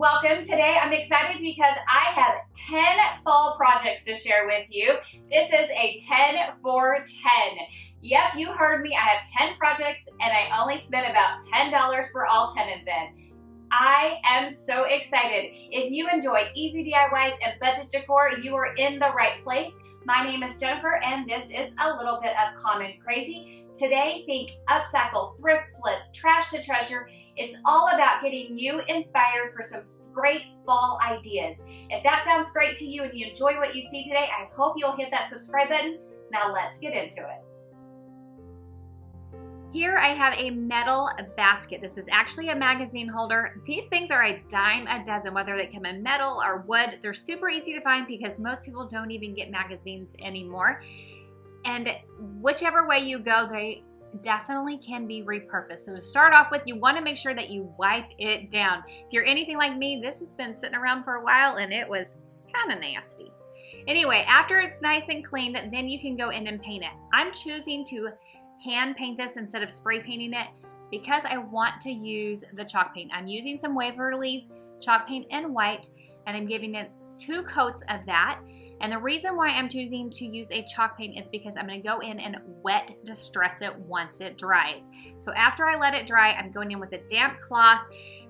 Welcome. Today I'm excited because I have 10 fall projects to share with you. This is a 10 for 10. Yep, you heard me. I have 10 projects and I only spent about $10 for all 10 of them. I am so excited. If you enjoy easy DIYs and budget decor, you are in the right place. My name is Jennifer and this is a little bit of Common Crazy. Today, think upcycle, thrift, flip, trash to treasure. It's all about getting you inspired for some great fall ideas. If that sounds great to you and you enjoy what you see today, I hope you'll hit that subscribe button. Now let's get into it. Here I have a metal basket. This is actually a magazine holder. These things are a dime a dozen, whether they come in metal or wood. They're super easy to find because most people don't even get magazines anymore. And whichever way you go, they definitely can be repurposed. So to start off with, you want to make sure that you wipe it down. If you're anything like me, this has been sitting around for a while and it was kind of nasty. Anyway, after it's nice and clean, then you can go in and paint it. I'm choosing to hand paint this instead of spray painting it because I want to use the chalk paint. I'm using some Waverly's chalk paint in white and I'm giving it 2 coats of that. And the reason why I'm choosing to use a chalk paint is because I'm going to go in and wet distress it once it dries. So after I let it dry, I'm going in with a damp cloth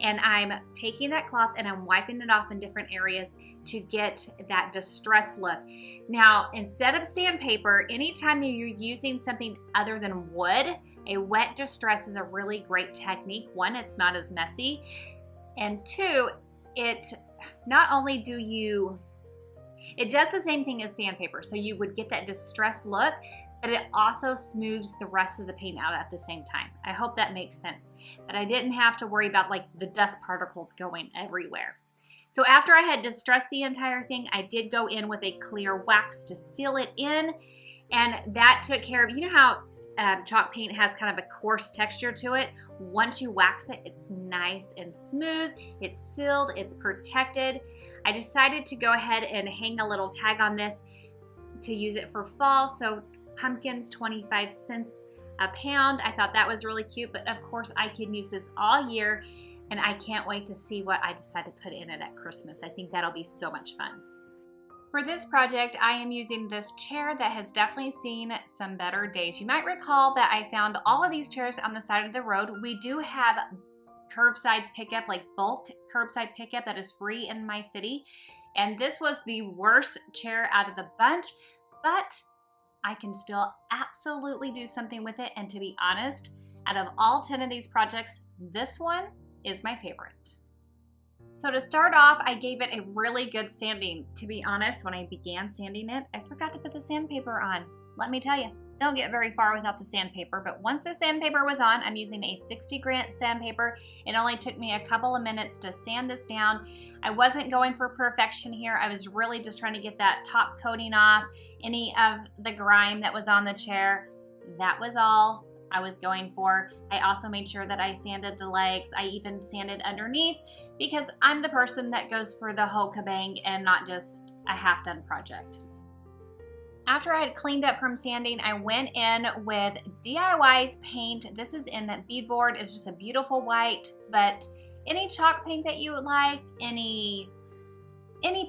and I'm taking that cloth and I'm wiping it off in different areas to get that distress look. Now, instead of sandpaper, anytime you're using something other than wood, a wet distress is a really great technique. 1, it's not as messy. And 2, it not only it does the same thing as sandpaper, so you would get that distressed look, but it also smooths the rest of the paint out at the same time. I hope that makes sense. But I didn't have to worry about like the dust particles going everywhere. So after I had distressed the entire thing, I did go in with a clear wax to seal it in, and that took care of, you know how chalk paint has kind of a coarse texture to it. Once you wax it, it's nice and smooth, it's sealed, it's protected. I decided to go ahead and hang a little tag on this to use it for fall. So pumpkins, 25 cents a pound. I thought that was really cute, but of course I can use this all year and I can't wait to see what I decide to put in it at Christmas. I think that'll be so much fun. For this project, I am using this chair that has definitely seen some better days. You might recall that I found all of these chairs on the side of the road. We do have curbside pickup, like bulk curbside pickup that is free in my city. And this was the worst chair out of the bunch, but I can still absolutely do something with it. And to be honest, out of all 10 of these projects, this one is my favorite. So to start off, I gave it a really good sanding. To be honest, when I began sanding it, I forgot to put the sandpaper on. Let me tell you, don't get very far without the sandpaper, but once the sandpaper was on, I'm using a 60 grit sandpaper. It only took me a couple of minutes to sand this down. I wasn't going for perfection here. I was really just trying to get that top coating off, any of the grime that was on the chair. That was all I was going for. I also made sure that I sanded the legs. I even sanded underneath because I'm the person that goes for the whole kabang and not just a half-done project. After I had cleaned up from sanding, I went in with DIY's paint. This is in beadboard. It's just a beautiful white, but any chalk paint that you would like, any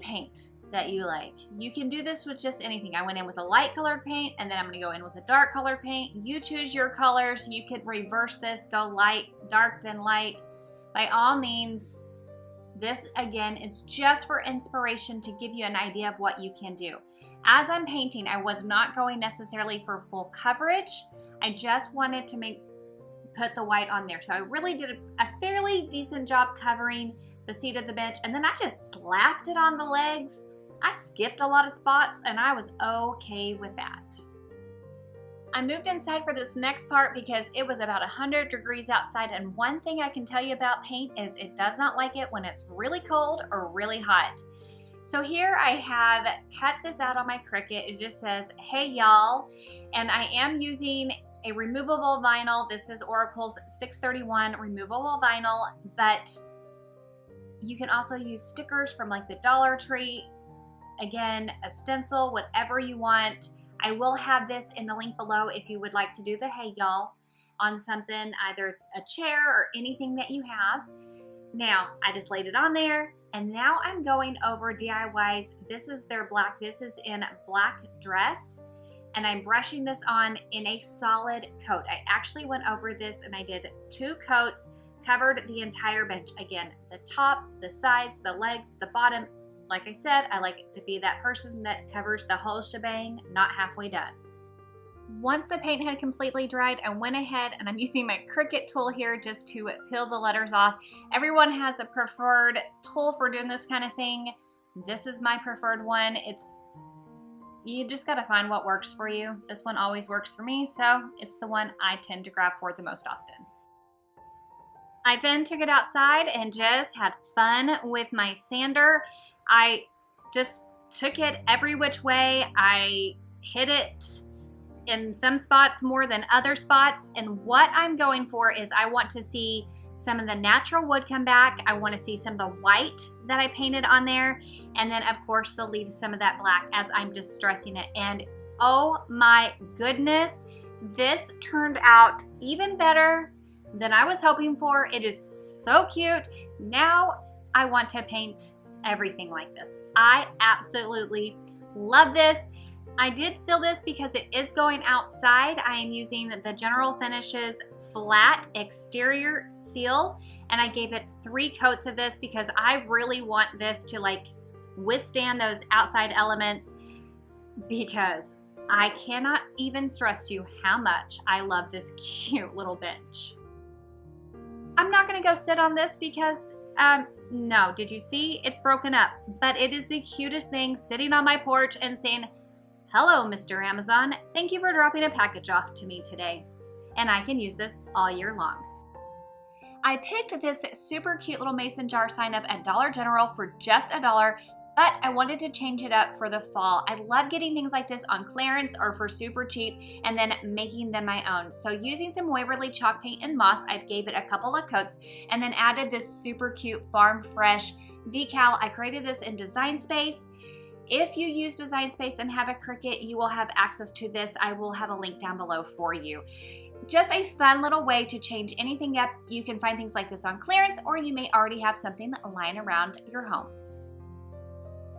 paint that you like. You can do this with just anything. I went in with a light colored paint and then I'm gonna go in with a dark colored paint. You choose your colors. You could reverse this, go light, dark, then light. By all means, this again is just for inspiration to give you an idea of what you can do. As I'm painting, I was not going necessarily for full coverage. I just wanted to put the white on there. So I really did a fairly decent job covering the seat of the bench, and then I just slapped it on the legs. I skipped a lot of spots and I was okay with that. I moved inside for this next part because it was about 100 degrees outside, and one thing I can tell you about paint is it does not like it when it's really cold or really hot. So here I have cut this out on my CRICUT. It just says, "Hey y'all," and I am using a removable vinyl. This is Oracle's 631 removable vinyl, but you can also use stickers from like the Dollar Tree. Again, a stencil, whatever you want. I will have this in the link below if you would like to do the "Hey y'all" on something, either a chair or anything that you have. Now, I just laid it on there, and now I'm going over DIYs. This is their black. This is in black dress, and I'm brushing this on in a solid coat. I actually went over this and I did 2 coats, covered the entire bench. Again, the top, the sides, the legs, the bottom. Like I said, I like to be that person that covers the whole shebang, not halfway done. Once the paint had completely dried, I went ahead and I'm using my CRICUT tool here just to peel the letters off. Everyone has a preferred tool for doing this kind of thing. This is my preferred one. You just gotta find what works for you. This one always works for me, so it's the one I tend to grab for the most often. I then took it outside and just had fun with my sander. I just took it every which way. I hit it in some spots more than other spots, and what I'm going for is I want to see some of the natural wood come back. I want to see some of the white that I painted on there, and then of course to leave some of that black as I'm just stressing it. And oh my goodness, this turned out even better than I was hoping for. It is so cute. Now I want to paint everything like this. I absolutely love this. I did seal this because it is going outside. I am using the General Finishes flat exterior seal, and I gave it 3 coats of this because I really want this to like withstand those outside elements, because I cannot even stress to you how much I love this cute little bench. I'm not gonna go sit on this because no, did you see? It's broken up, but it is the cutest thing sitting on my porch and saying, "Hello, Mr. Amazon. Thank you for dropping a package off to me today." And I can use this all year long. I picked this super cute little mason jar sign up at Dollar General for just $1, but I wanted to change it up for the fall. I love getting things like this on clearance or for super cheap and then making them my own. So using some Waverly chalk paint and moss, I gave it a couple of coats and then added this super cute Farm Fresh decal. I created this in Design Space. If you use Design Space and have a CRICUT, you will have access to this. I will have a link down below for you. Just a fun little way to change anything up. You can find things like this on clearance, or you may already have something lying around your home.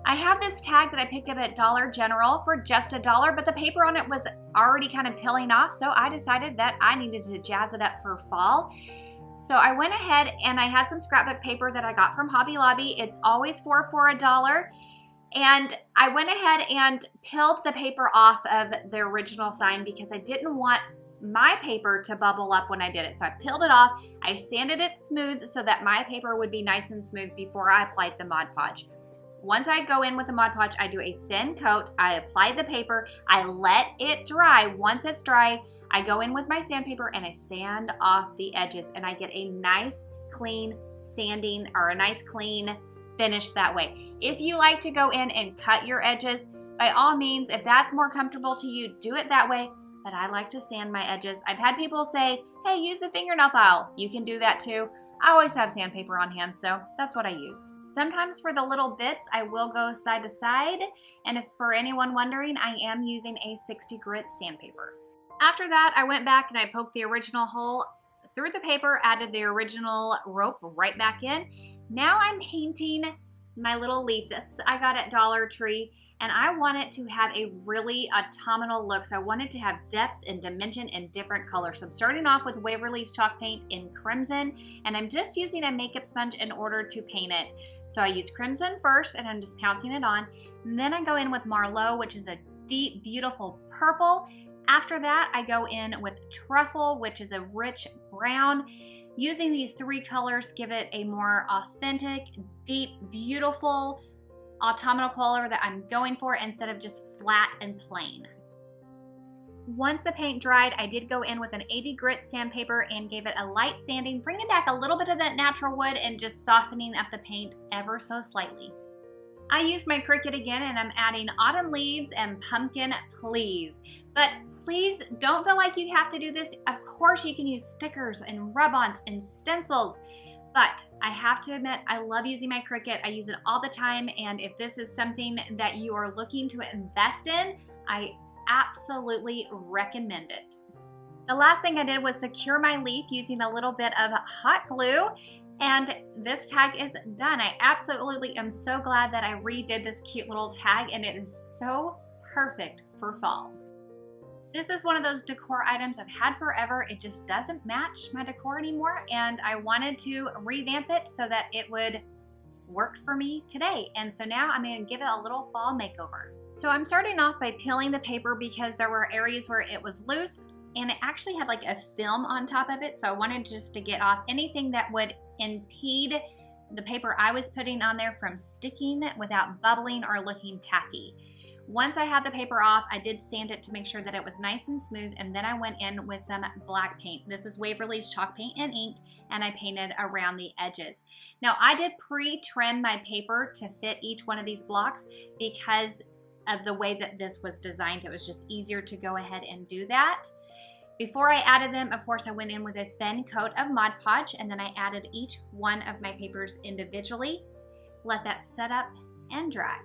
I have this tag that I picked up at Dollar General for just $1, but the paper on it was already kind of peeling off, so I decided that I needed to jazz it up for fall. So I went ahead and I had some scrapbook paper that I got from Hobby Lobby. It's always for $1. And I went ahead and peeled the paper off of the original sign because I didn't want my paper to bubble up when I did it. So I peeled it off, I sanded it smooth so that my paper would be nice and smooth before I applied the Mod Podge. Once I go in with the Mod Podge, I do a thin coat, I apply the paper, I let it dry. Once it's dry, I go in with my sandpaper and I sand off the edges, and I get a nice clean sanding, or a nice clean finish that way. If you like to go in and cut your edges, by all means, if that's more comfortable to you, do it that way, but I like to sand my edges. I've had people say, hey, use a fingernail file. You can do that too. I always have sandpaper on hand, so that's what I use. Sometimes for the little bits, I will go side to side, and if for anyone wondering, I am using a 60 grit sandpaper. After that, I went back and I poked the original hole through the paper, added the original rope right back in. Now I'm painting my little leaf. This I got at Dollar Tree, and I want it to have a really autumnal look. So I want it to have depth and dimension in different colors. So I'm starting off with Waverly's chalk paint in crimson, and I'm just using a makeup sponge in order to paint it. So I use crimson first, and I'm just pouncing it on. And then I go in with Marlowe, which is a deep, beautiful purple. After that, I go in with Truffle, which is a rich brown. Using these 3 colors, give it a more authentic, deep, beautiful autumnal color that I'm going for instead of just flat and plain. Once the paint dried, I did go in with an 80 grit sandpaper and gave it a light sanding, bringing back a little bit of that natural wood and just softening up the paint ever so slightly. I used my CRICUT again, and I'm adding autumn leaves and pumpkin please. But please don't feel like you have to do this. Of course you can use stickers and rub-ons and stencils, but I have to admit I love using my CRICUT. I use it all the time, and if this is something that you are looking to invest in, I absolutely recommend it. The last thing I did was secure my leaf using a little bit of hot glue. And this tag is done. I absolutely am so glad that I redid this cute little tag, and it is so perfect for fall. This is one of those decor items I've had forever. It just doesn't match my decor anymore, and I wanted to revamp it so that it would work for me today. And so now I'm going to give it a little fall makeover. So I'm starting off by peeling the paper because there were areas where it was loose and it actually had like a film on top of it. So I wanted just to get off anything that would impede the paper I was putting on there from sticking without bubbling or looking tacky. Once I had the paper off, I did sand it to make sure that it was nice and smooth, and then I went in with some black paint. This is Waverly's chalk paint and ink, and I painted around the edges. Now I did pre-trim my paper to fit each one of these blocks because of the way that this was designed. It was just easier to go ahead and do that. Before I added them, of course, I went in with a thin coat of Mod Podge, and then I added each one of my papers individually. Let that set up and dry.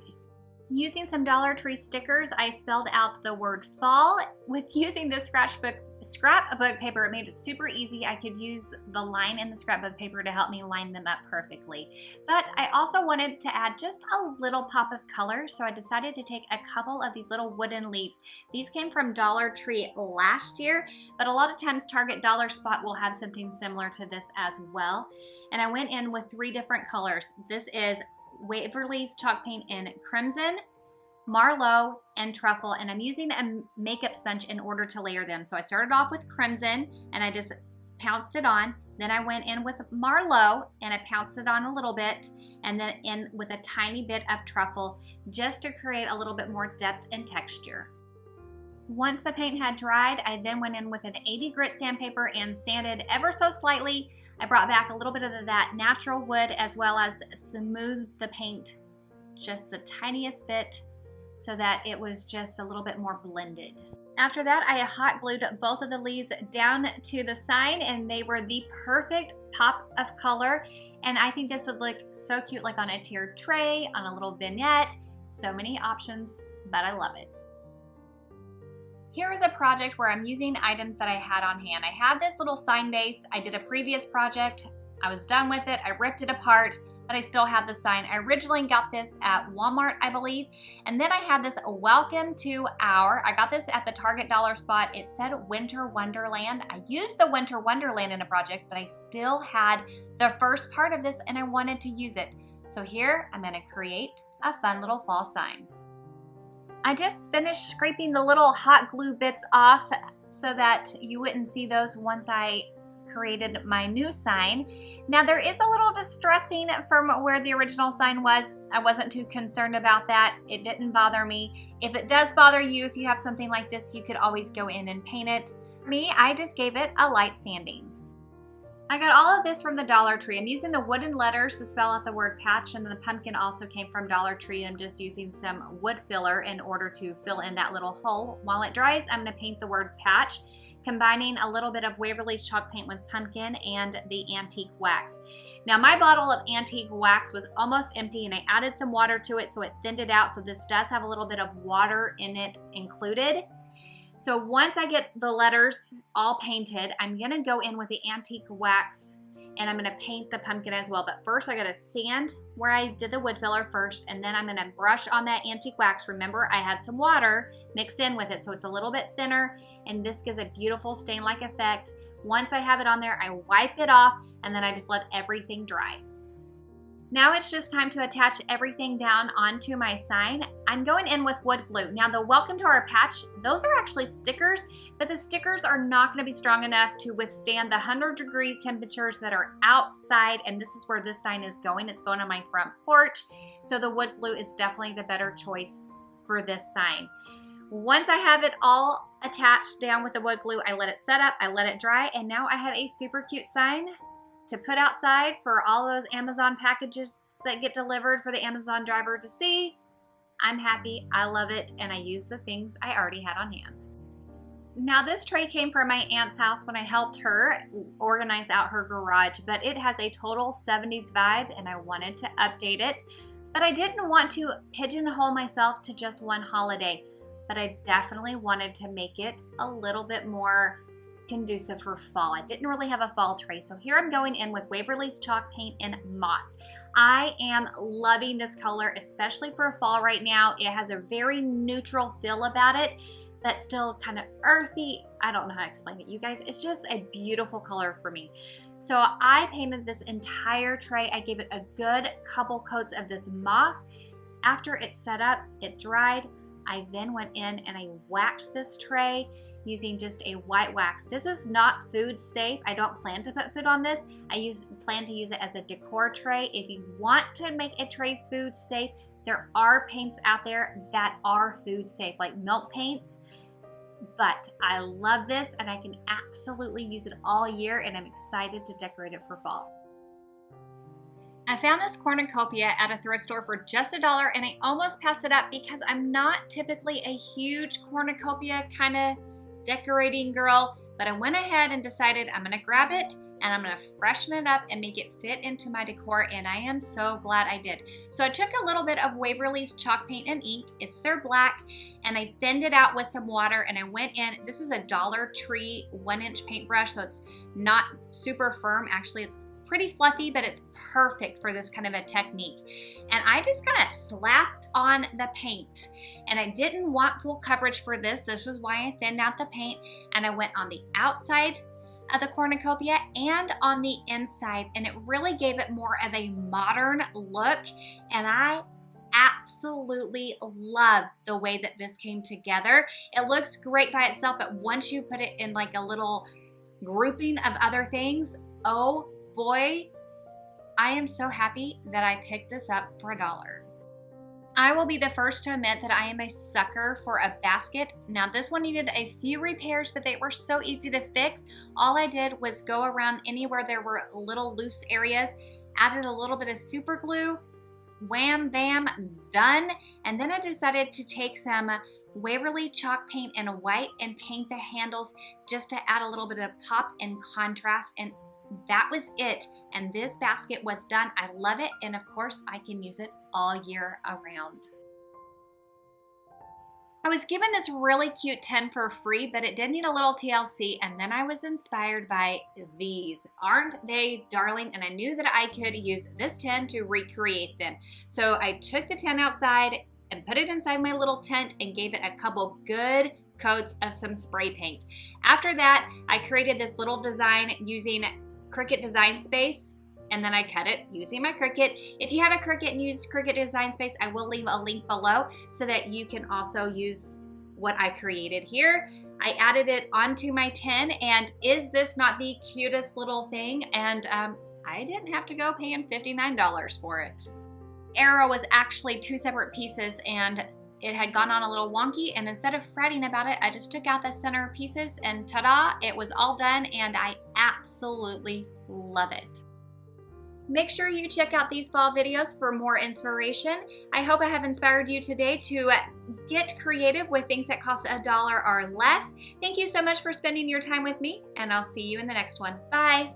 Using some Dollar Tree stickers, I spelled out the word fall. With using this scrapbook paper, it made it super easy. I could use the line in the scrapbook paper to help me line them up perfectly. But I also wanted to add just a little pop of color, so I decided to take a couple of these little wooden leaves. These came from Dollar Tree last year, but a lot of times Target Dollar Spot will have something similar to this as well. And I went in with 3 different colors. This is Waverly's chalk paint in Crimson, Marlowe, and Truffle, and I'm using a makeup sponge in order to layer them. So I started off with Crimson and I just pounced it on. Then I went in with Marlowe and I pounced it on a little bit, and then in with a tiny bit of Truffle just to create a little bit more depth and texture. Once the paint had dried, I then went in with an 80 grit sandpaper and sanded ever so slightly. I brought back a little bit of that natural wood as well as smoothed the paint just the tiniest bit so that it was just a little bit more blended. After that, I hot glued both of the leaves down to the sign, and they were the perfect pop of color. And I think this would look so cute, like on a tiered tray, on a little vignette. So many options, but I love it. Here is a project where I'm using items that I had on hand. I had this little sign base. I did a previous project. I was done with it. I ripped it apart, but I still have the sign. I originally got this at Walmart, I believe. And then I have this welcome to I got this at the Target Dollar Spot. It said Winter Wonderland. I used the Winter Wonderland in a project, but I still had the first part of this and I wanted to use it. So here I'm gonna create a fun little fall sign. I just finished scraping the little hot glue bits off so that you wouldn't see those once I created my new sign. Now there is a little distressing from where the original sign was. I wasn't too concerned about that. It didn't bother me. If it does bother you, if you have something like this, you could always go in and paint it. For me, I just gave it a light sanding. I got all of this from the Dollar Tree. I'm using the wooden letters to spell out the word patch, and then the pumpkin also came from Dollar Tree. I'm just using some wood filler in order to fill in that little hole. While it dries, I'm going to paint the word patch, combining a little bit of Waverly's chalk paint with pumpkin and the antique wax. Now my bottle of antique wax was almost empty, and I added some water to it so it thinned it out, so this does have a little bit of water in it included. So once I get the letters all painted, I'm gonna go in with the antique wax and I'm gonna paint the pumpkin as well. But first I gotta sand where I did the wood filler first, and then I'm gonna brush on that antique wax. Remember, I had some water mixed in with it, so it's a little bit thinner, and this gives a beautiful stain-like effect. Once I have it on there, I wipe it off, and then I just let everything dry. Now it's just time to attach everything down onto my sign. I'm going in with wood glue. Now the welcome to our patch, those are actually stickers, but the stickers are not going to be strong enough to withstand the 100-degree temperatures that are outside, and this is where this sign is going. It's going on my front porch, so the wood glue is definitely the better choice for this sign. Once I have it all attached down with the wood glue, I let it set up, I let it dry, and now I have a super cute sign to put outside for all those Amazon packages that get delivered for the Amazon driver to see. I'm happy, I love it, and I use the things I already had on hand. Now this tray came from my aunt's house when I helped her organize out her garage, but it has a total 70s vibe and I wanted to update it. But I didn't want to pigeonhole myself to just one holiday, but I definitely wanted to make it a little bit more conducive for fall. I didn't really have a fall tray, so here I'm going in with Waverly's chalk paint and moss. I am loving this color, especially for fall right now. It has a very neutral feel about it, but still kind of earthy. I don't know how to explain it, you guys. It's just a beautiful color for me. So I painted this entire tray. I gave it a good couple coats of this moss. After it set up, it dried. I then went in and I waxed this tray using just a white wax. This is not food safe. I don't plan to put food on this. I plan to use it as a decor tray. If you want to make a tray food safe, there are paints out there that are food safe, like milk paints. But I love this and I can absolutely use it all year, and I'm excited to decorate it for fall. I found this cornucopia at a thrift store for just $1, and I almost passed it up because I'm not typically a huge cornucopia kind of decorating girl, but I went ahead and decided I'm gonna grab it and I'm gonna freshen it up and make it fit into my decor, and I am so glad I did. So I took a little bit of Waverly's chalk paint and ink, it's their black, and I thinned it out with some water, and I went in, this is a Dollar Tree 1-inch paintbrush, so it's not super firm. Actually, it's pretty fluffy, but it's perfect for this kind of a technique. And I just kind of slapped on the paint, and I didn't want full coverage for this. This is why I thinned out the paint, and I went on the outside of the cornucopia and on the inside, and it really gave it more of a modern look, and I absolutely love the way that this came together. It looks great by itself, but once you put it in like a little grouping of other things, oh boy, I am so happy that I picked this up for $1. I will be the first to admit that I am a sucker for a basket. Now this one needed a few repairs, but they were so easy to fix. All I did was go around anywhere there were little loose areas, added a little bit of super glue, wham bam, done. And then I decided to take some Waverly chalk paint in white and paint the handles just to add a little bit of pop and contrast, and that was it. And this basket was done. I love it, and of course I can use it all year around. I was given this really cute tin for free, but it did need a little TLC, and then I was inspired by these. Aren't they darling? And I knew that I could use this tin to recreate them. So I took the tin outside and put it inside my little tent and gave it a couple good coats of some spray paint. After that, I created this little design using CRICUT Design Space, and then I cut it using my CRICUT. If you have a CRICUT and used CRICUT Design Space, I will leave a link below so that you can also use what I created here. I added it onto my tin, and is this not the cutest little thing? And I didn't have to go paying $59 for it. Arrow was actually 2 separate pieces, and it had gone on a little wonky, and instead of fretting about it, I just took out the center pieces and ta-da, it was all done, and I absolutely love it. Make sure you check out these fall videos for more inspiration. I hope I have inspired you today to get creative with things that cost $1 or less. Thank you so much for spending your time with me, and I'll see you in the next one. Bye.